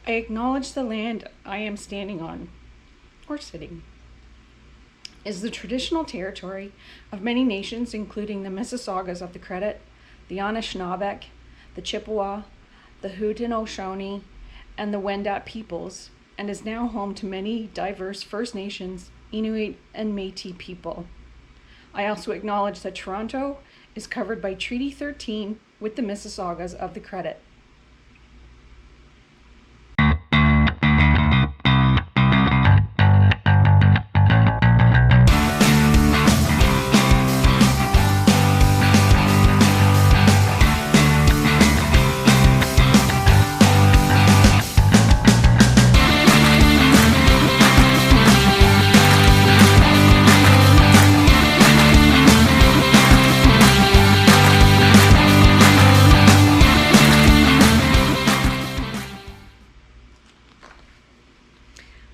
I acknowledge the land I am standing on, or sitting, is the traditional territory of many nations, including the Mississaugas of the Credit, the Anishinaabeg, the Chippewa, the Haudenosaunee, and the Wendat peoples, and is now home to many diverse First Nations, Inuit, and Métis people. I also acknowledge that Toronto is covered by Treaty 13 with the Mississaugas of the Credit.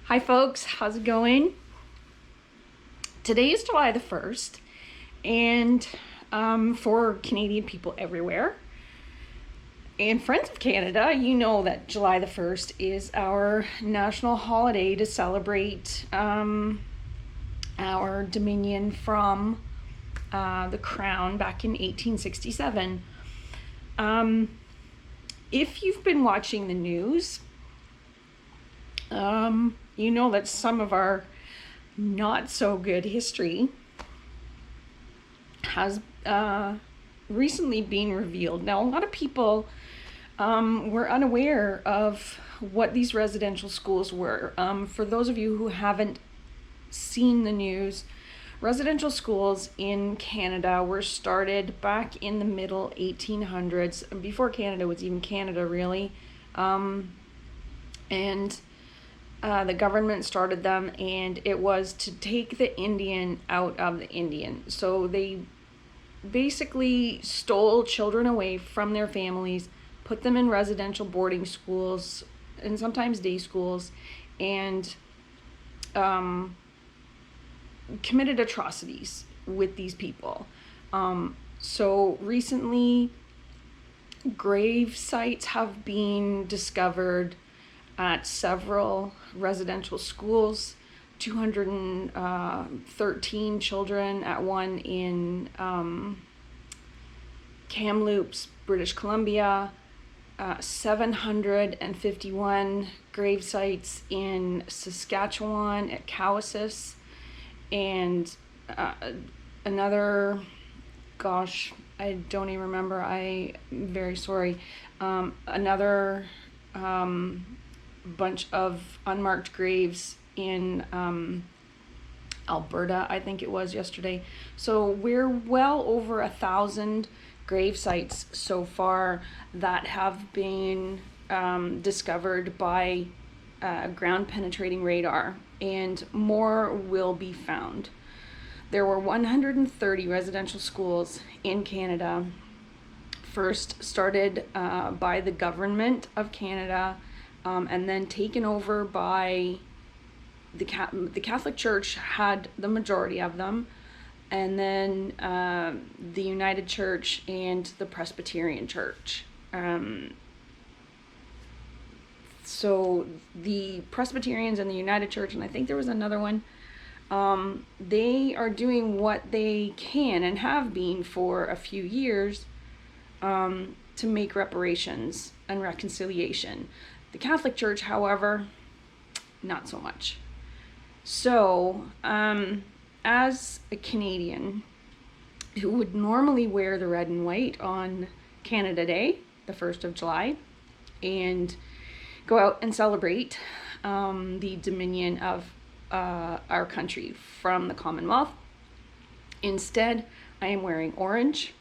Hi folks, how's it going? Today is July the 1st, and for Canadian people everywhere, and friends of Canada, you know that July the 1st is our national holiday to celebrate our dominion from the Crown back in 1867. If you've been watching the news, you know that some of our not so good history has recently been revealed. Now, a lot of people were unaware of what these residential schools were. For those of you who haven't seen the news, residential schools in Canada were started back in the middle 1800s, before Canada was even Canada, really. And the government started them, and it was to take the Indian out of the Indian. So they basically stole children away from their families, put them in residential boarding schools and sometimes day schools, and committed atrocities with these people. So recently, grave sites have been discovered at several residential schools. 213 children at one in Kamloops, British Columbia, 751 grave sites in Saskatchewan at Cowessess, and another, gosh, I don't even remember, I'm very sorry, another bunch of unmarked graves in Alberta, I think it was yesterday. So we're well over 1,000 grave sites so far that have been discovered by ground penetrating radar, and more will be found. There were 130 residential schools in Canada, first started by the government of Canada, and then taken over by the Catholic Church. Had the majority of them, and then the United Church and the Presbyterian Church. So the Presbyterians and the United Church, and I think there was another one, they are doing what they can and have been for a few years to make reparations and reconciliation. The Catholic Church, however, not so much. So, as a Canadian who would normally wear the red and white on Canada Day, the 1st of July, and go out and celebrate the dominion of our country from the Commonwealth, instead, I am wearing orange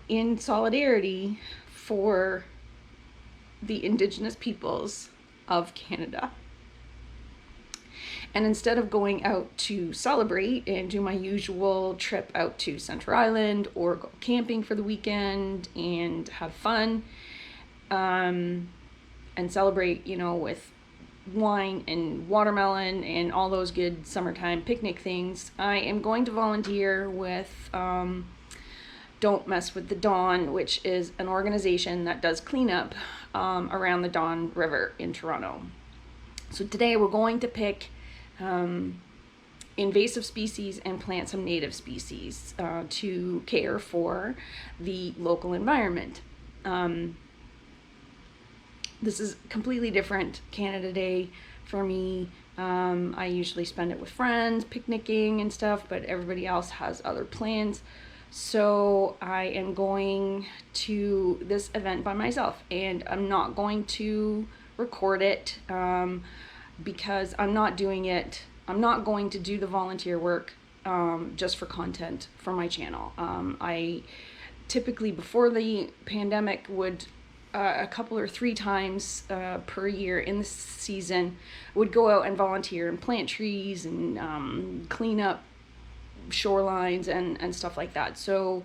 in solidarity for the Indigenous peoples of Canada. And instead of going out to celebrate and do my usual trip out to Centre Island or go camping for the weekend and have fun and celebrate, with wine and watermelon and all those good summertime picnic things, I am going to volunteer with Don't Mess with the Don, which is an organization that does cleanup around the Don River in Toronto. So today we're going to pick invasive species and plant some native species to care for the local environment. This is completely different Canada Day for me. I usually spend it with friends, picnicking and stuff, but everybody else has other plans. So I am going to this event by myself, and I'm not going to record it because I'm not doing it. I'm not going to do the volunteer work just for content for my channel. I typically, before the pandemic, would a couple or 3 times per year in the season would go out and volunteer and plant trees and clean up shorelines and stuff like that. So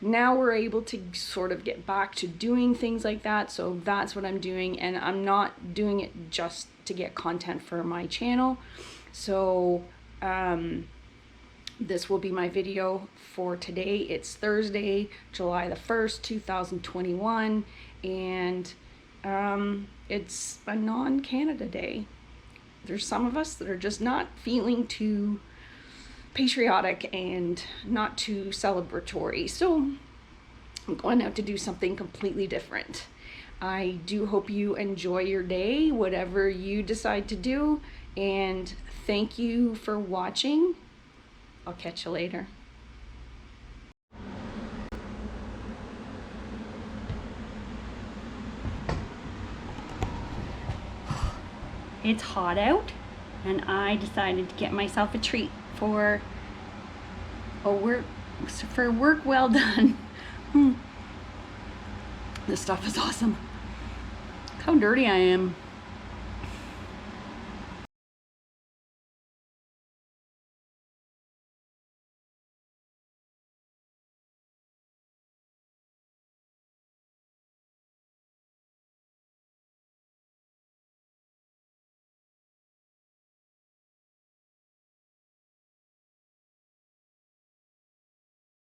now we're able to sort of get back to doing things like that. So that's what I'm doing, and I'm not doing it just to get content for my channel. So this will be my video for today. It's Thursday, July the 1st, 2021, and it's a non-Canada Day. There's some of us that are just not feeling too patriotic and not too celebratory, so I'm going out to do something completely different. I do hope you enjoy your day, whatever you decide to do, and thank you for watching. I'll catch you later. It's hot out, and I decided to get myself a treat for work well done. This stuff is awesome. Look how dirty I am.